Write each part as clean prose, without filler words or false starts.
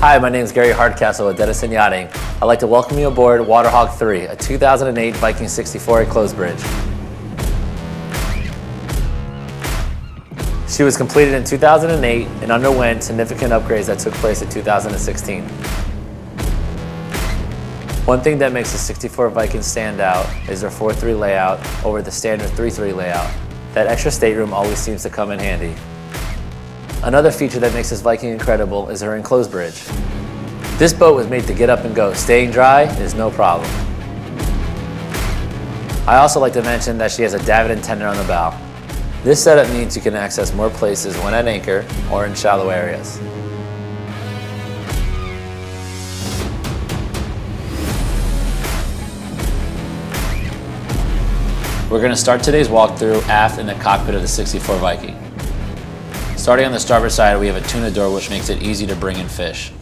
Hi, my name is Gary Hardcastle with Denison Yachting. I'd like to welcome you aboard Waterhog 3, a 2008 Viking 64 closed bridge. She was completed in 2008 and underwent significant upgrades that took place in 2016. One thing that makes the 64 Viking stand out is their 4-3 layout over the standard 3-3 layout. That extra stateroom always seems to come in handy. Another feature that makes this Viking incredible is her enclosed bridge. This boat was made to get up and go. Staying dry is no problem. I also like to mention that she has a davit and tender on the bow. This setup means you can access more places when at anchor or in shallow areas. We're going to start today's walkthrough aft in the cockpit of the 64 Viking. Starting on the starboard side, we have a tuna door which makes it easy to bring in fish.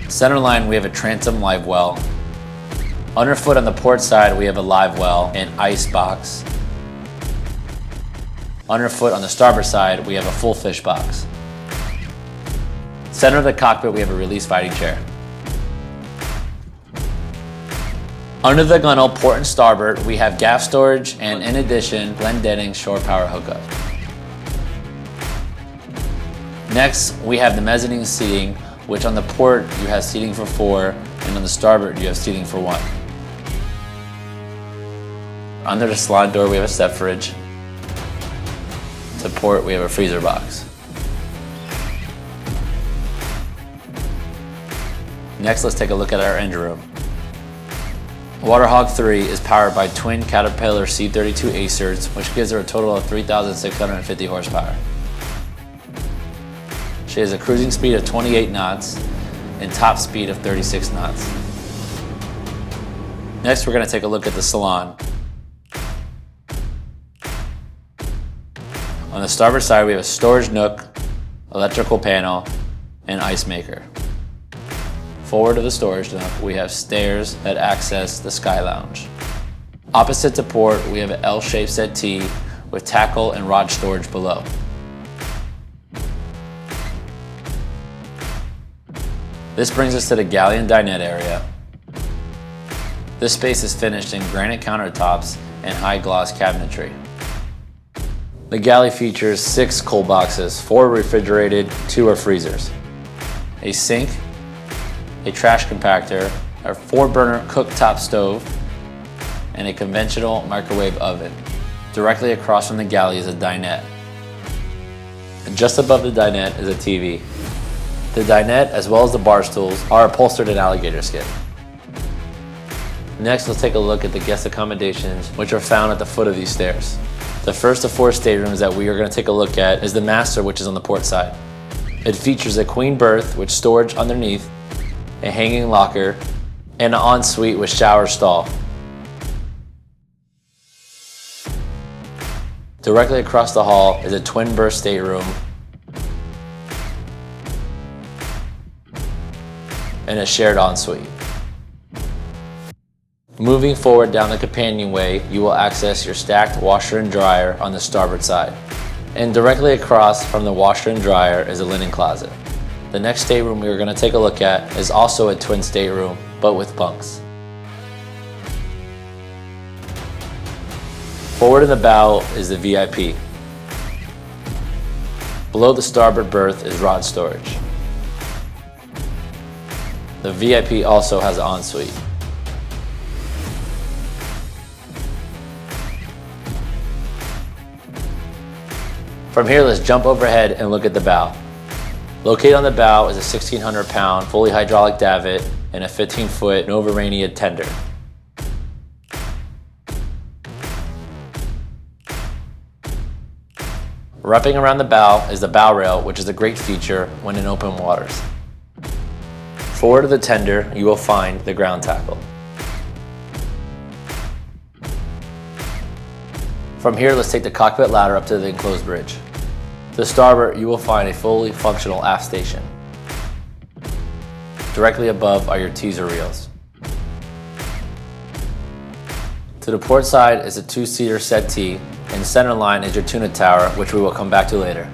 Centerline, we have a transom live well. Underfoot on the port side, we have a live well and ice box. Underfoot on the starboard side, we have a full fish box. Center of the cockpit, we have a release fighting chair. Under the gunnel, port and starboard, we have gaff storage and, in addition, Glen Denning shore power hookup. Next, we have the mezzanine seating, which on the port you have seating for 4, and on the starboard you have seating for 1. Under the Salon door, we have a step fridge. To port, we have a freezer box. Next, let's take a look at our engine room. Waterhog 3 is powered by twin Caterpillar C32 Acers, which gives her a total of 3,650 horsepower. She has a cruising speed of 28 knots and top speed of 36 knots. Next, we're going to take a look at the Salon. On the starboard side, we have a storage nook, electrical panel, and ice maker. Forward of the storage nook, we have stairs that access the Sky Lounge. Opposite to port, we have an L-shaped settee with tackle and rod storage below. This brings us to the galley and dinette area. This space is finished in granite countertops and high gloss cabinetry. The galley features 6 cold boxes, 4 refrigerated, 2 are freezers, a sink, a trash compactor, a 4-burner cooktop stove, and a conventional microwave oven. Directly across from the galley is a dinette. And just above the dinette is a TV. The dinette, as well as the bar stools, are upholstered in alligator skin. Next, let's take a look at the guest accommodations, which are found at the foot of these stairs. The first of 4 staterooms that we are going to take a look at is the master, which is on the port side. It features a queen berth with storage underneath, a hanging locker, and an ensuite with shower stall. Directly across the hall is a twin berth stateroom and a shared ensuite. Moving forward down the companionway, you will access your stacked washer and dryer on the starboard side. And directly across from the washer and dryer is a linen closet. The next stateroom we are going to take a look at is also a twin stateroom, but with bunks. Forward in the bow is the VIP. Below the starboard berth is rod storage. The VIP also has an ensuite. From here, let's jump overhead and look at the bow. Located on the bow is a 1,600-pound fully hydraulic davit and a 15-foot Novurania tender. Wrapping around the bow is the bow rail, which is a great feature when in open waters. Forward of the tender, you will find the ground tackle. From here, let's take the cockpit ladder up to the enclosed bridge. To the starboard, you will find a fully functional aft station. Directly above are your teaser reels. To the port side is a 2-seater settee, and center line is your Tuna Tower, which we will come back to later.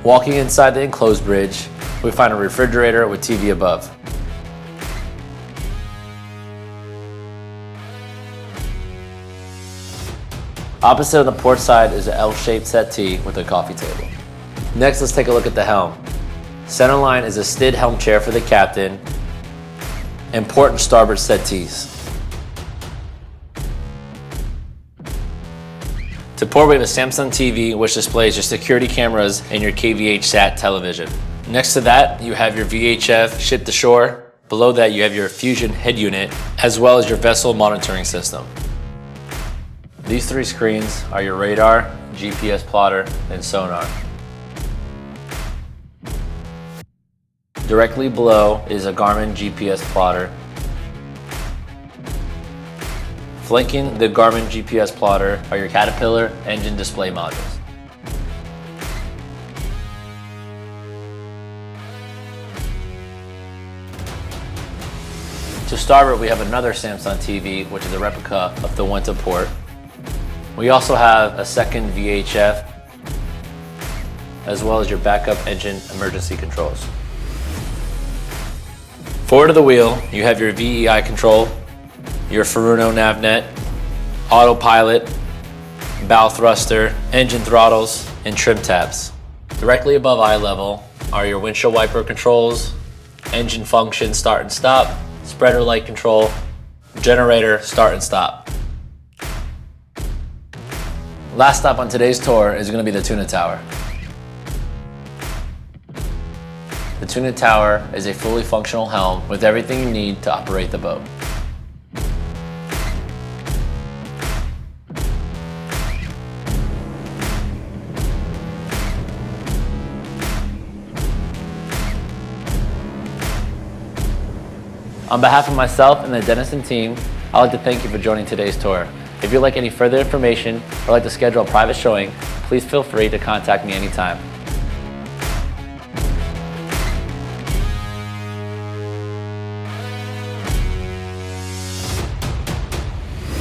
Walking inside the enclosed bridge, we find a refrigerator with TV above. Opposite on the port side is an L-shaped settee with a coffee table. Next, let's take a look at the helm. Centerline is a stid helm chair for the captain and port and starboard settees. To port, we have a Samsung TV which displays your security cameras and your KVH SAT television. Next to that, you have your VHF ship to shore. Below that, you have your Fusion head unit, as well as your vessel monitoring system. These three screens are your radar, GPS plotter, and sonar. Directly below is a Garmin GPS plotter. Flanking the Garmin GPS plotter are your Caterpillar engine display modules. To starboard, we have another Samsung TV, which is a replica of the one to port. We also have a second VHF, as well as your backup engine emergency controls. Forward of the wheel, you have your VEI control, your Furuno navnet, autopilot, bow thruster, engine throttles, and trim tabs. Directly above eye level are your windshield wiper controls, engine function start and stop, spreader light control, generator start and stop. Last stop on today's tour is going to be the Tuna Tower. The Tuna Tower is a fully functional helm with everything you need to operate the boat. On behalf of myself and the Denison team, I'd like to thank you for joining today's tour. If you'd like any further information or like to schedule a private showing, please feel free to contact me anytime.